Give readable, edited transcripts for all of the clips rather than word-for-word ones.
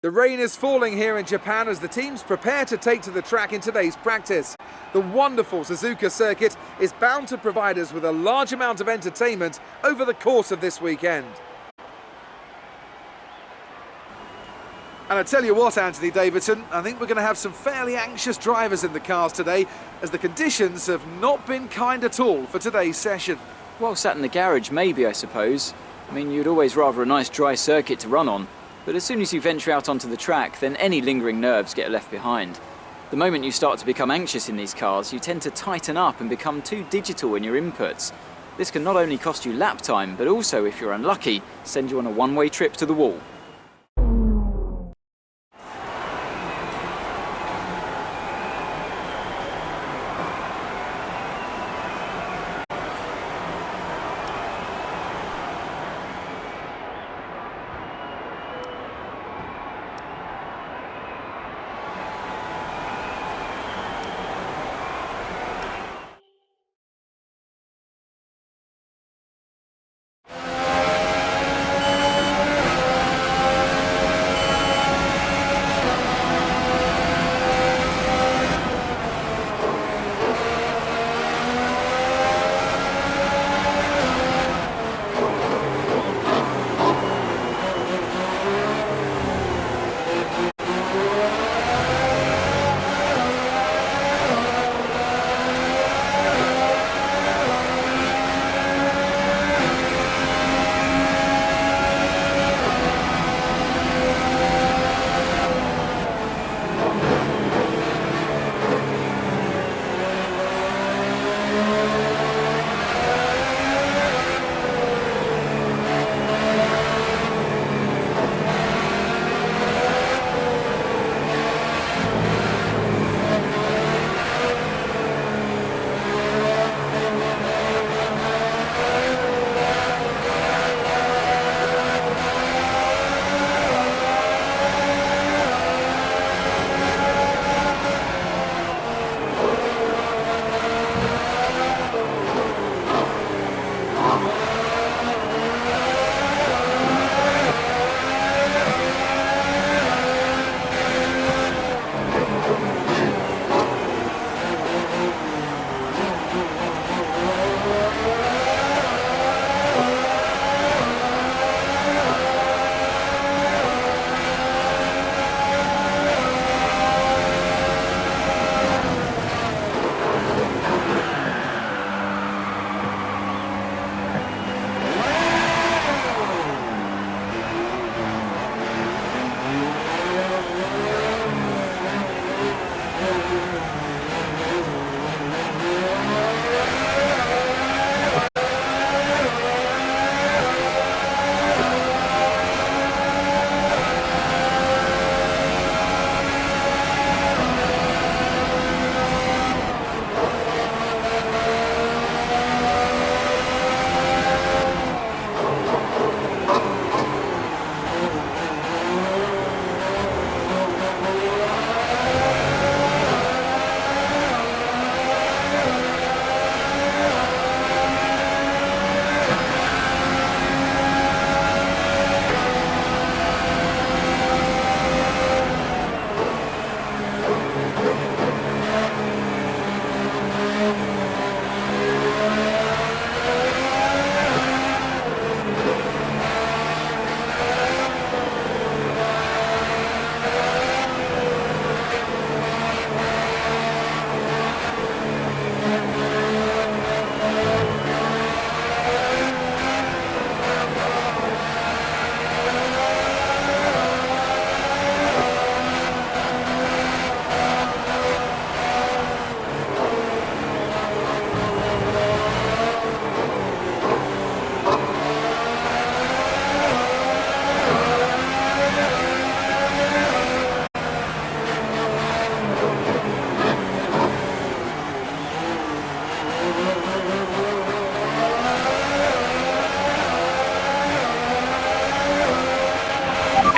The rain is falling here in Japan as the teams prepare to take to the track in today's practice. The wonderful Suzuka circuit is bound to provide us with a large amount of entertainment over the course of this weekend. And I tell you what, Anthony Davidson, I think we're going to have some fairly anxious drivers in the cars today, as the conditions have not been kind at all for today's session. Well, sat in the garage, maybe, I suppose. I mean, you'd always rather a nice dry circuit to run on. But as soon as you venture out onto the track, then any lingering nerves get left behind. The moment you start to become anxious in these cars, you tend to tighten up and become too digital in your inputs. This can not only cost you lap time, but also, if you're unlucky, send you on a one-way trip to the wall.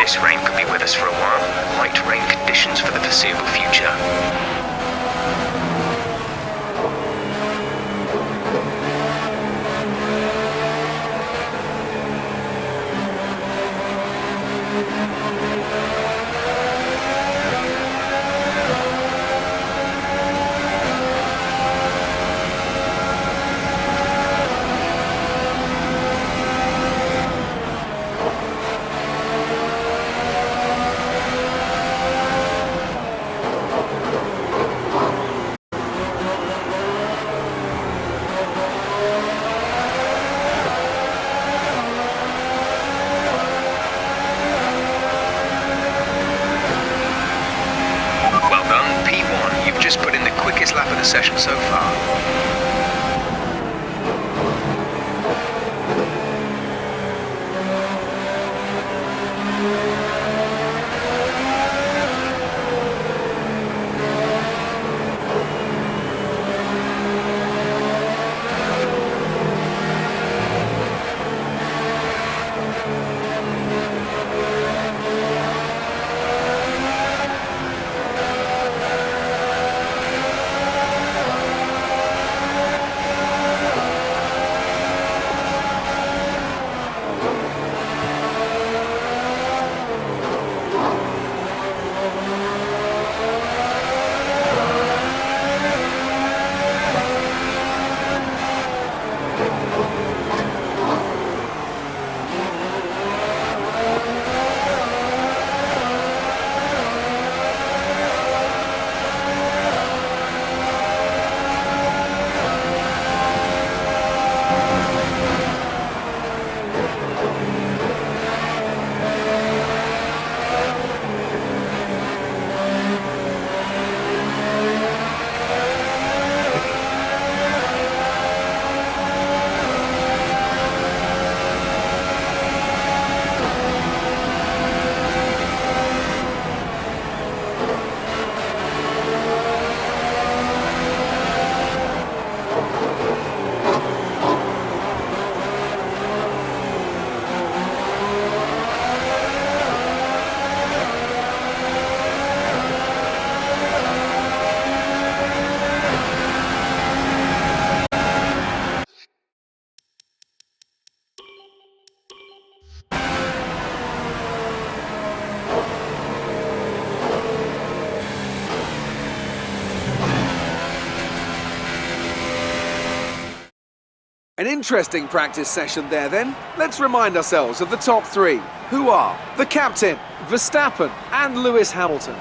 This rain could be with us for a while. Light rain conditions for the foreseeable future. the session so far? An interesting practice session there then. Let's remind ourselves of the top three, who are the captain, Verstappen and Lewis Hamilton.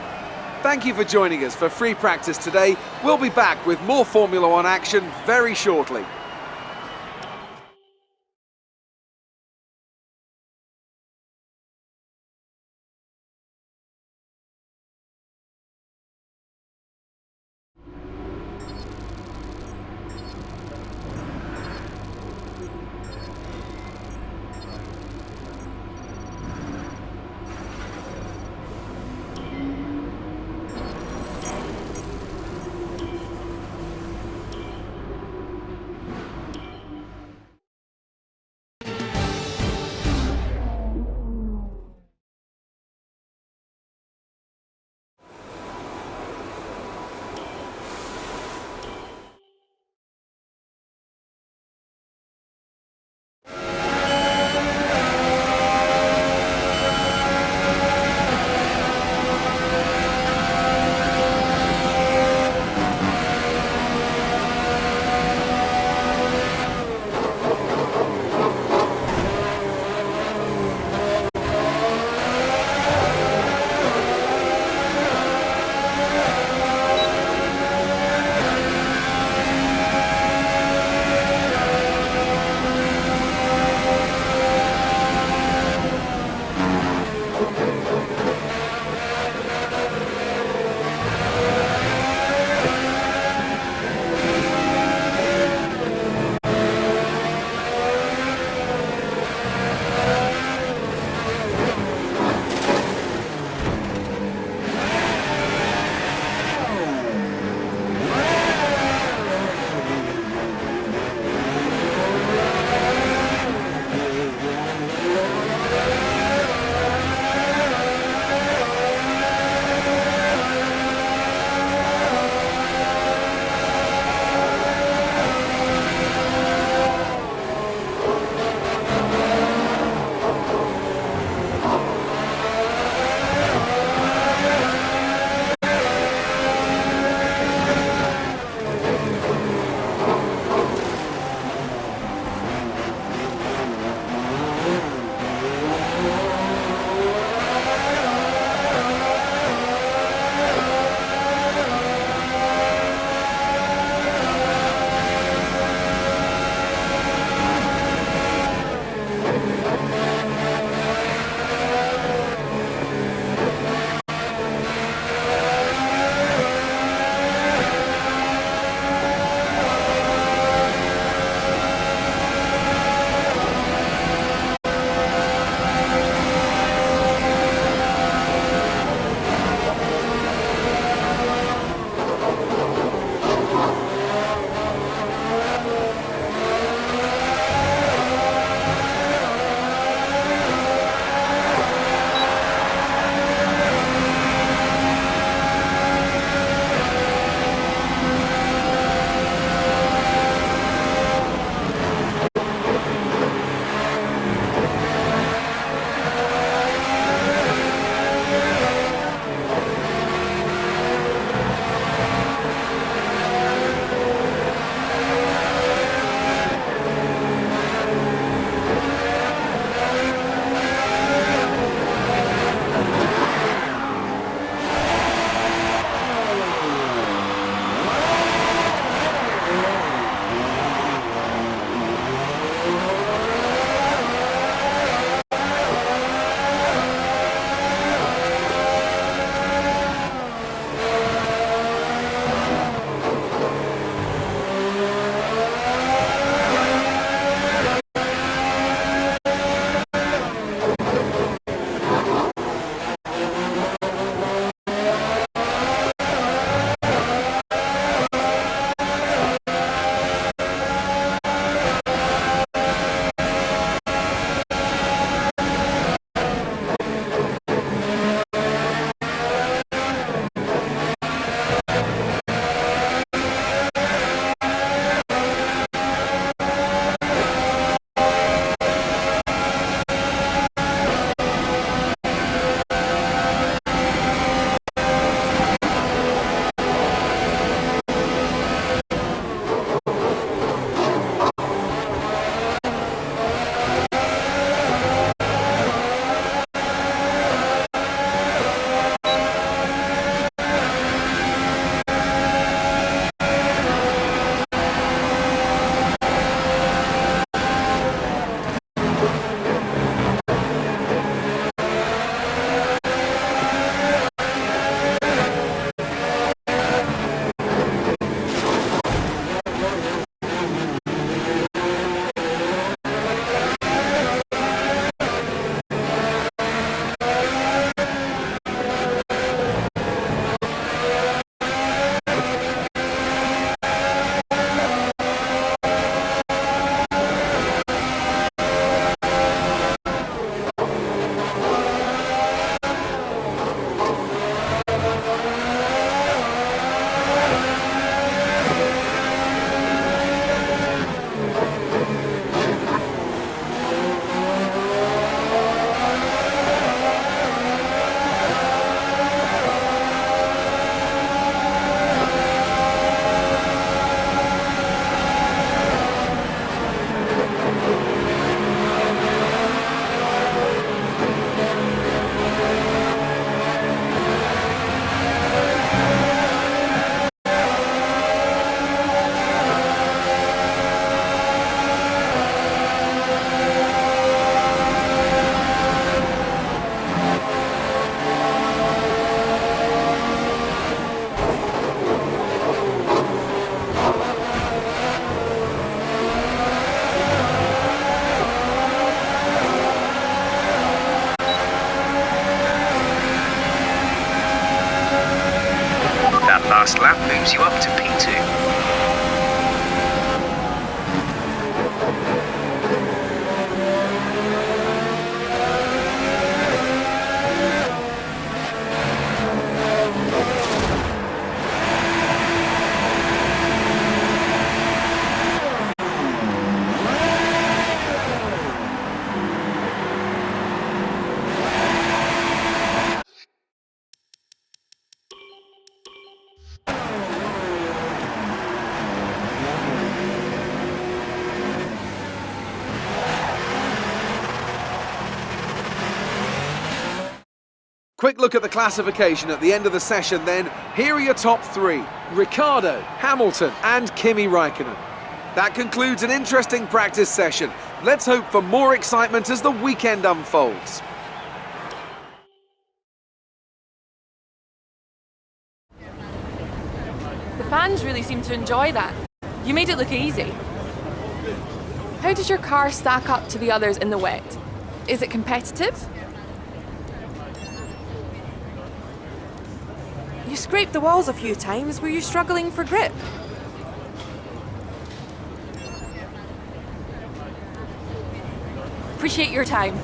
Thank you for joining us for free practice today. We'll be back with more Formula One action very shortly. last lap moves you up to P2. Quick look at the classification at the end of the session then. Here are your top three: Ricciardo, Hamilton and Kimi Raikkonen. That concludes an interesting practice session. Let's hope for more excitement as the weekend unfolds. The fans really seem to enjoy that. You made it look easy. How does your car stack up to the others in the wet? Is it competitive? You scraped the walls a few times. Were you struggling for grip? Appreciate your time.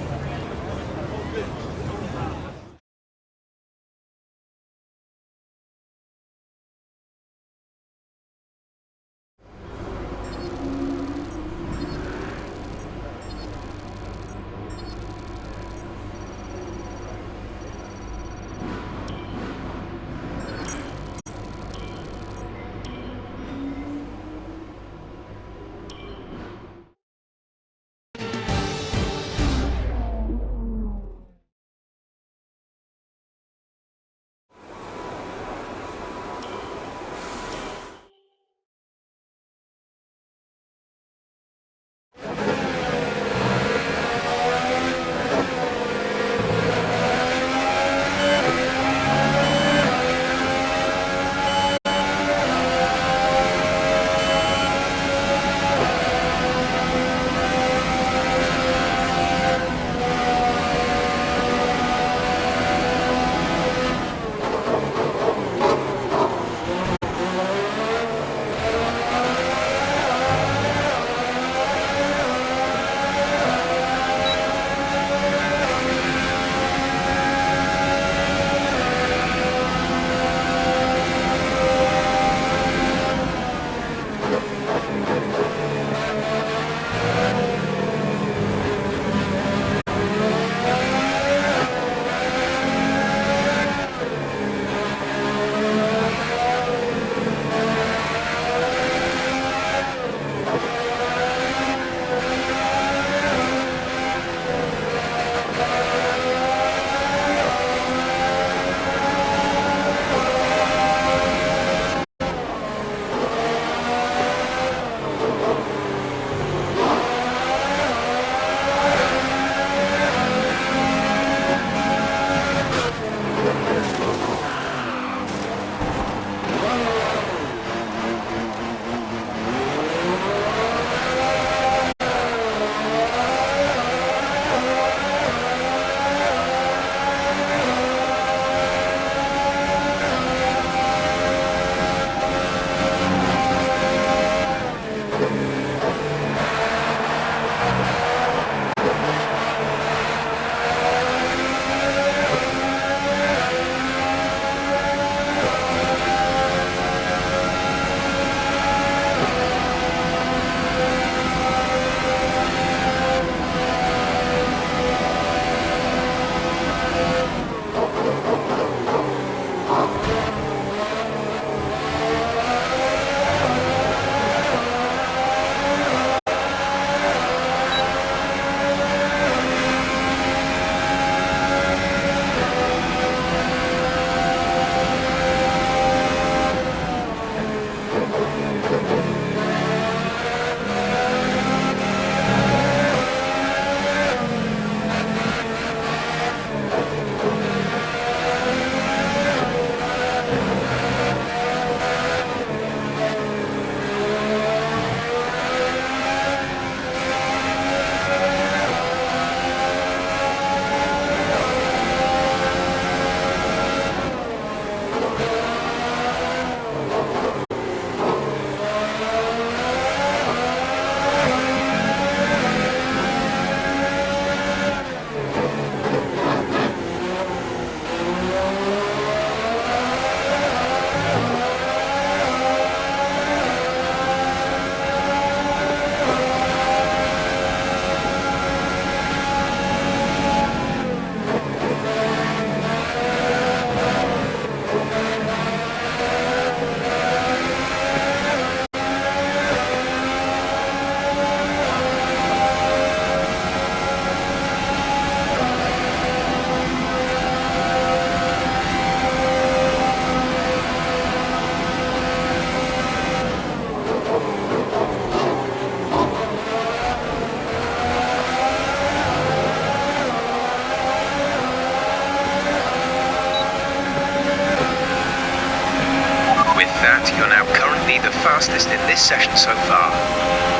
that, you're now currently the fastest in this session so far.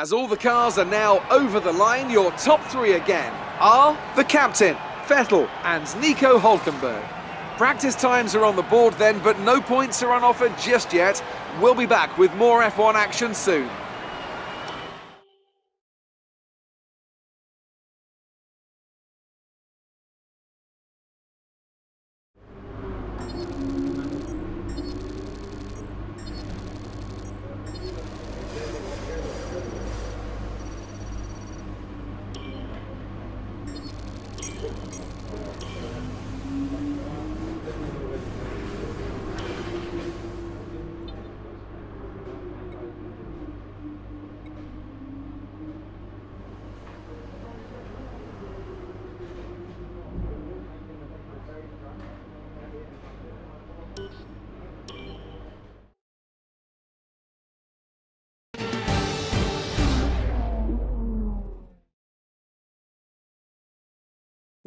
As all the cars are now over the line, your top three again are the captain, Vettel and Nico Hülkenberg. Practice times are on the board then, but no points are on offer just yet. We'll be back with more F1 action soon.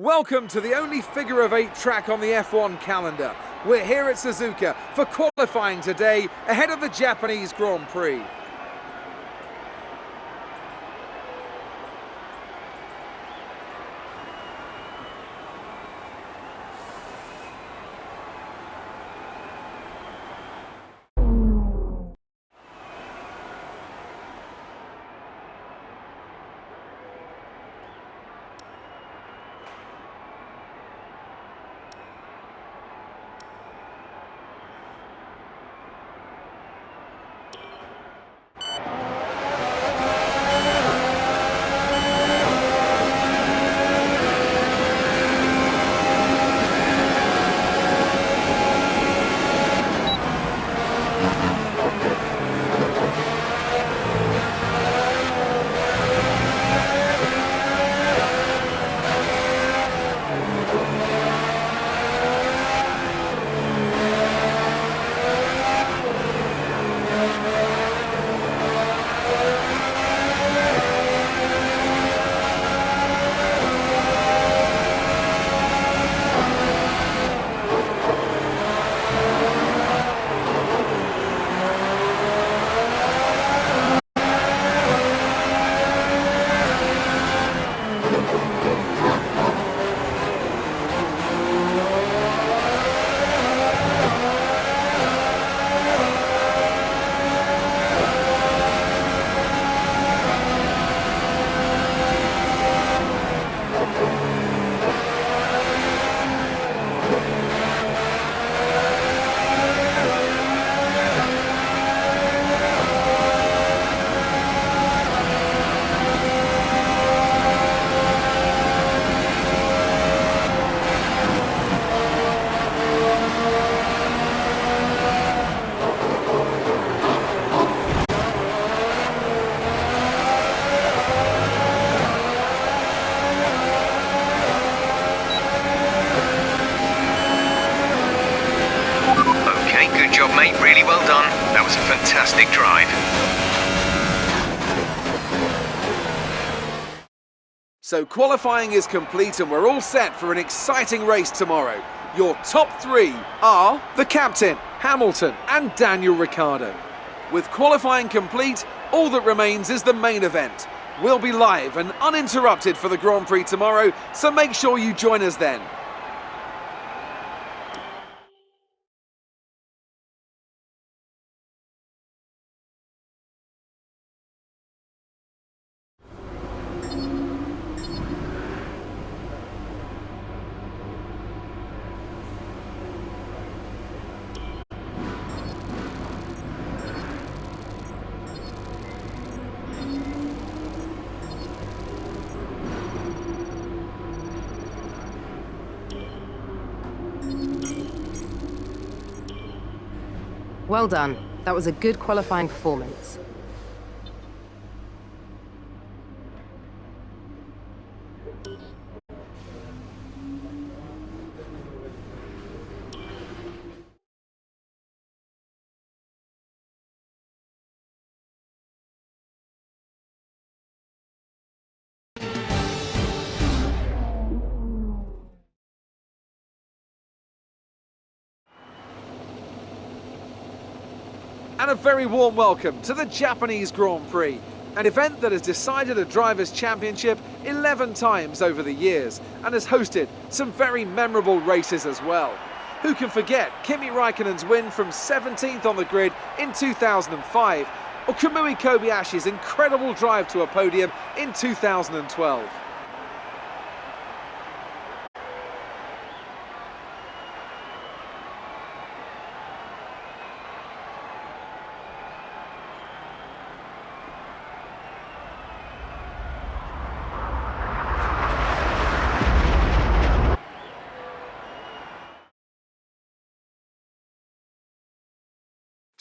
Welcome to the only figure of 8 track on the F1 calendar. We're here at Suzuka for qualifying today ahead of the Japanese Grand Prix. Mate, really well done. That was a fantastic drive. So qualifying is complete and we're all set for an exciting race tomorrow. Your top three are the captain, Hamilton and Daniel Ricciardo. With qualifying complete, all that remains is the main event. We'll be live and uninterrupted for the Grand Prix tomorrow, so make sure you join us then. Well done. That was a good qualifying performance. And a very warm welcome to the Japanese Grand Prix, an event that has decided a Drivers' Championship 11 times over the years and has hosted some very memorable races as well. Who can forget Kimi Raikkonen's win from 17th on the grid in 2005, or Kamui Kobayashi's incredible drive to a podium in 2012.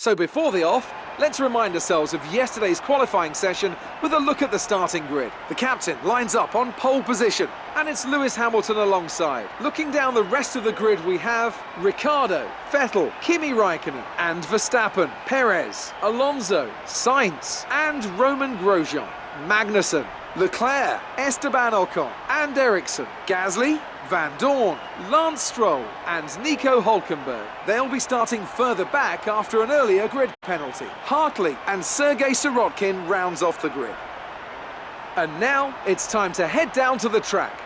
So before the off, let's remind ourselves of yesterday's qualifying session with a look at the starting grid. The captain lines up on pole position, and it's Lewis Hamilton alongside. Looking down the rest of the grid, we have Ricciardo, Vettel, Kimi Raikkonen and Verstappen, Perez, Alonso, Sainz and Romain Grosjean, Magnussen, Leclerc, Esteban Ocon and Ericsson, Gasly, Van Dorn, Lance Stroll and Nico Hülkenberg. They'll be starting further back after an earlier grid penalty. Hartley and Sergei Sirotkin rounds off the grid. And now it's time to head down to the track.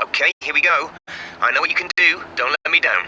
Okay, here we go. I know what you can do. Don't let me down.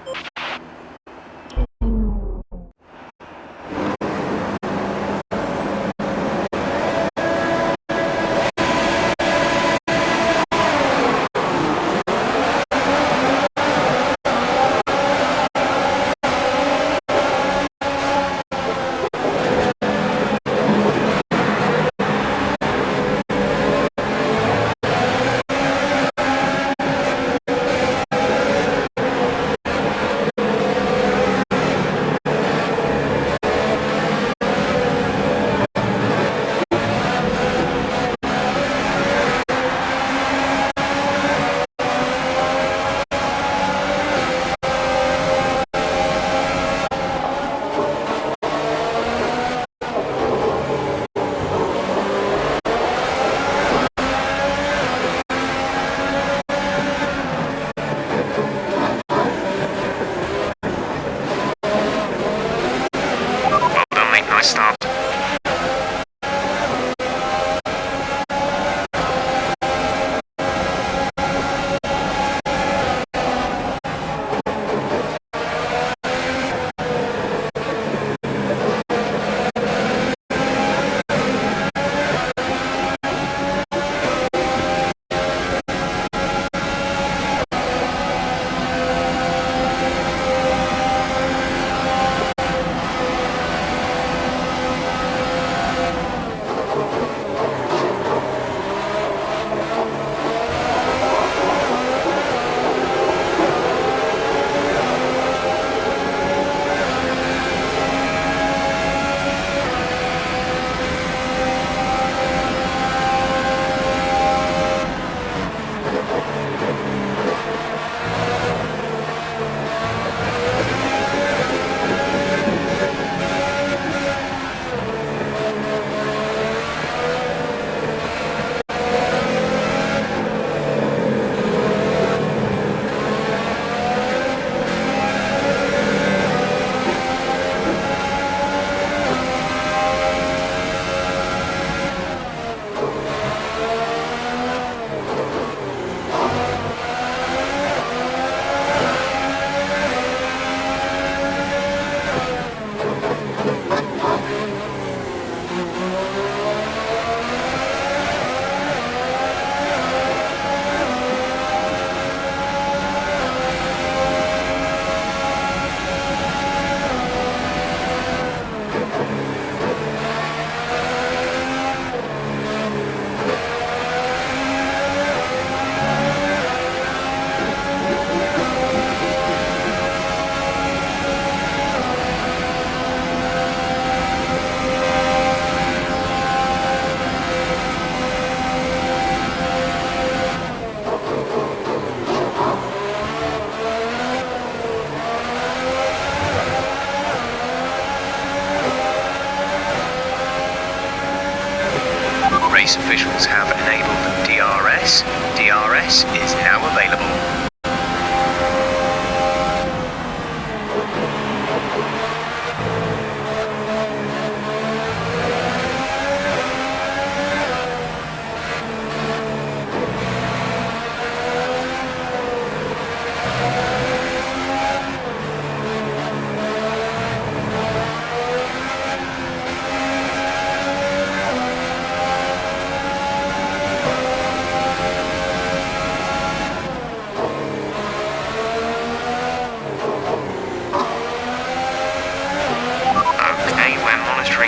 race officials have enabled DRS. DRS is now available.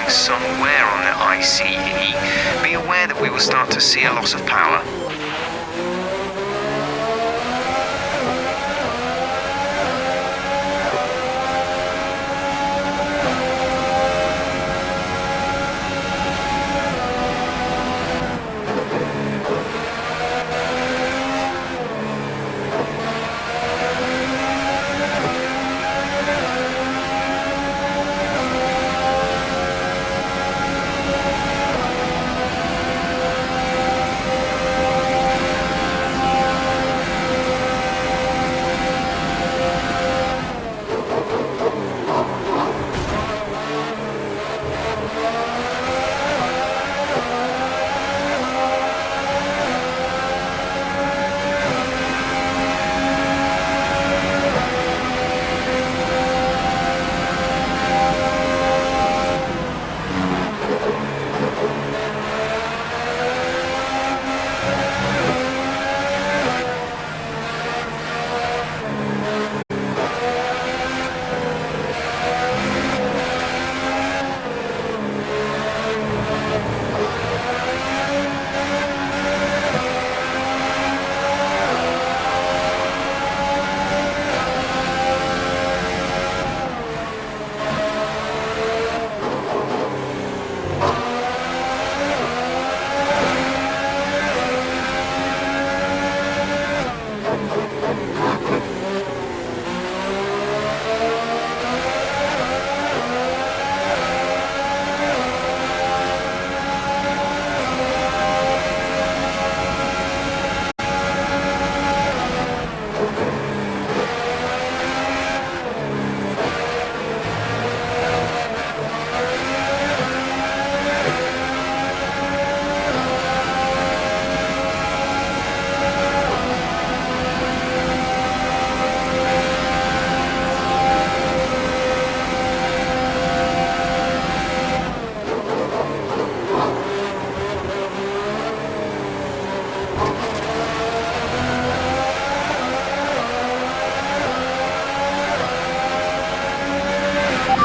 Some wear on the ICE. Be aware that we will start to see a loss of power.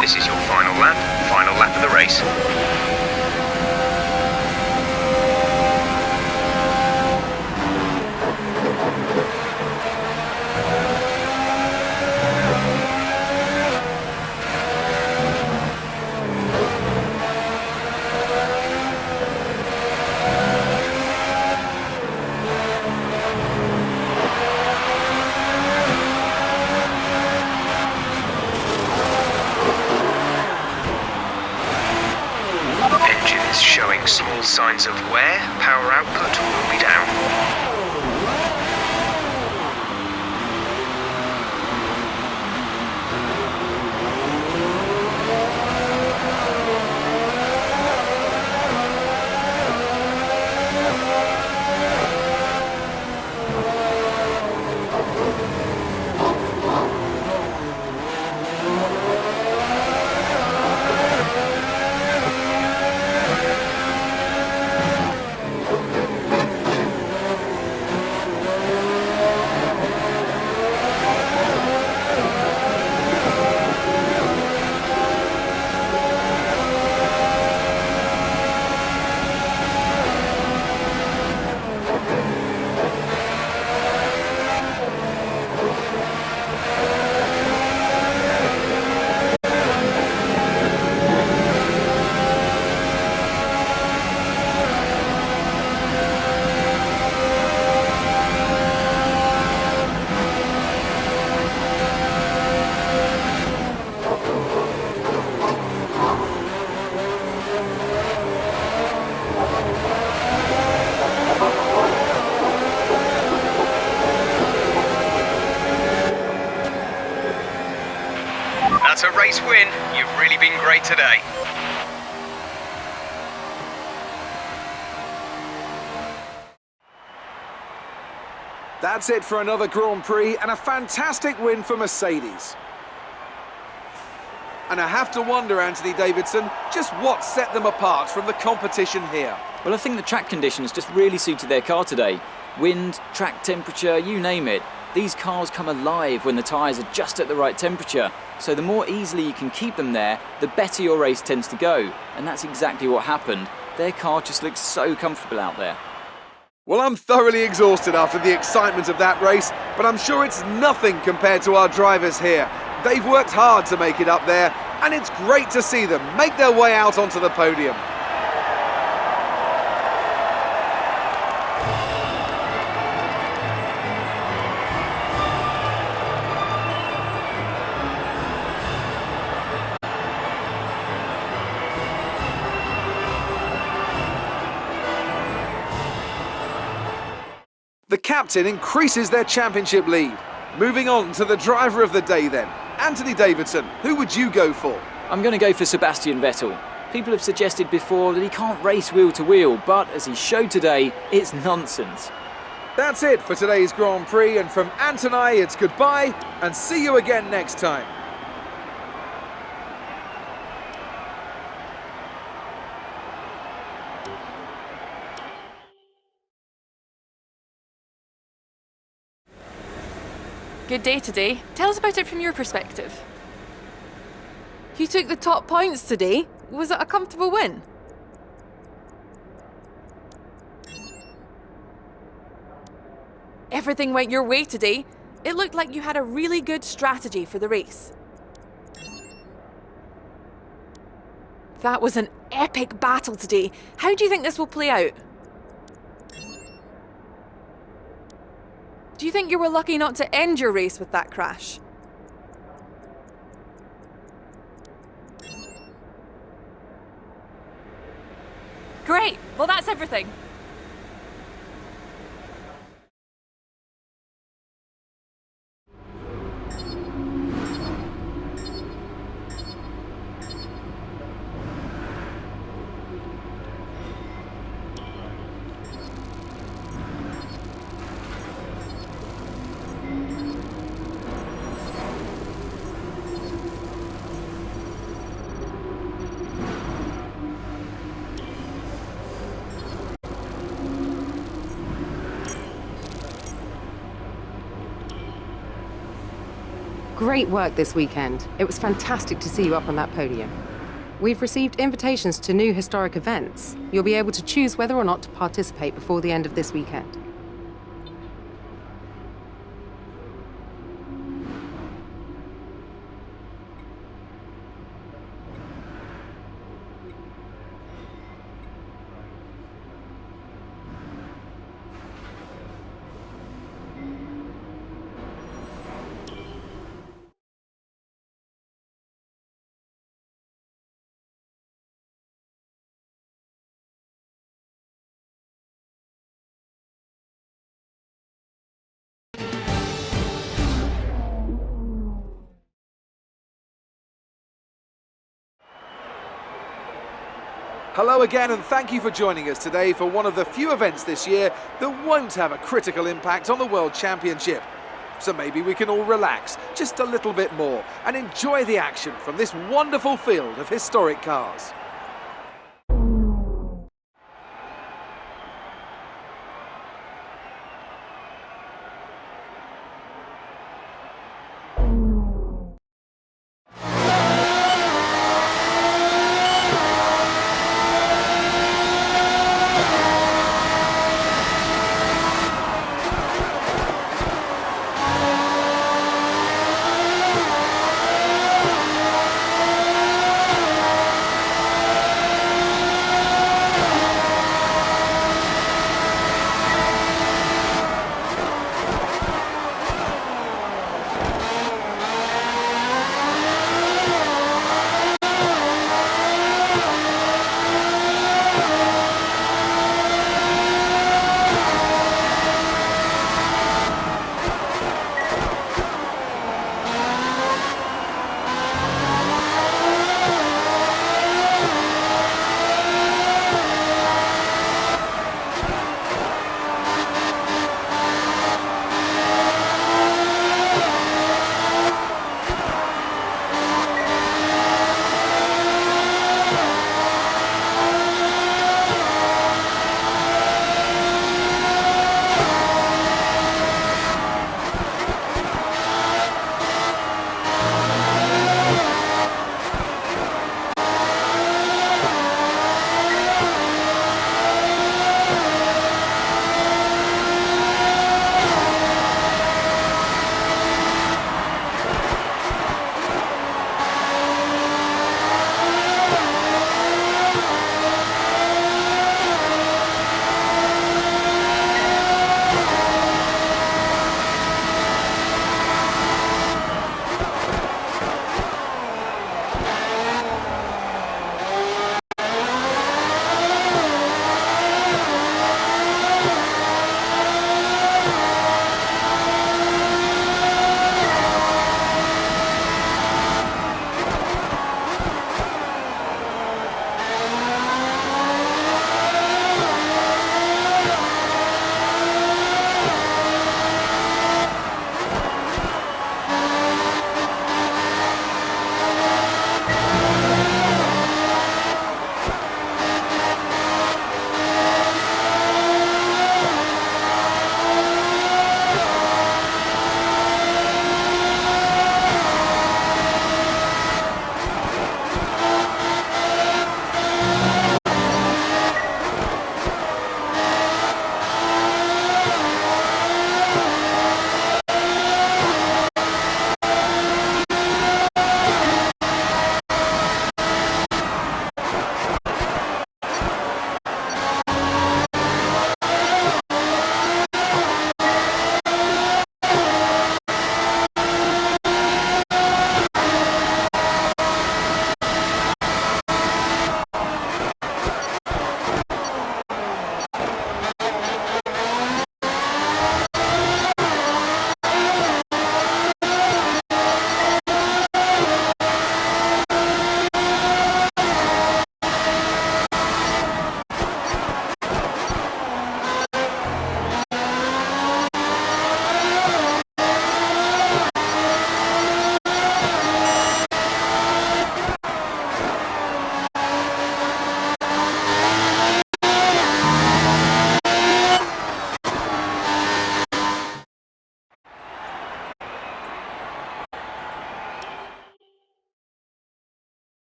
This is your final lap of the race. Showing small signs of wear, power output will be down. race win. You've really been great today. That's it for another Grand Prix and a fantastic win for Mercedes. And I have to wonder, Anthony Davidson, just what set them apart from the competition here. Well, I think the track conditions just really suited their car today. Wind, track temperature, you name it. These cars come alive when the tyres are just at the right temperature. So the more easily you can keep them there, the better your race tends to go. And that's exactly what happened. Their car just looks so comfortable out there. Well, I'm thoroughly exhausted after the excitement of that race, but I'm sure it's nothing compared to our drivers here. They've worked hard to make it up there, and it's great to see them make their way out onto the podium. The captain increases their championship lead. Moving on to the driver of the day then. Anthony Davidson, who would you go for? I'm going to go for Sebastian Vettel. People have suggested before that he can't race wheel to wheel, but as he showed today, it's nonsense. That's it for today's Grand Prix, and from Ant and I, it's goodbye and see you again next time. Good day today. Tell us about it from your perspective. You took the top points today. Was it a comfortable win? Everything went your way today. It looked like you had a really good strategy for the race. That was an epic battle today. How do you think this will play out? Do you think you were lucky not to end your race with that crash? Great. Well, that's everything. Great work this weekend. It was fantastic to see you up on that podium. We've received invitations to new historic events. You'll be able to choose whether or not to participate before the end of this weekend. Hello again, and thank you for joining us today for one of the few events this year that won't have a critical impact on the World Championship. So maybe we can all relax just a little bit more and enjoy the action from this wonderful field of historic cars.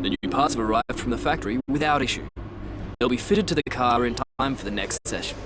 The new parts have arrived from the factory without issue. They'll be fitted to the car in time for the next session.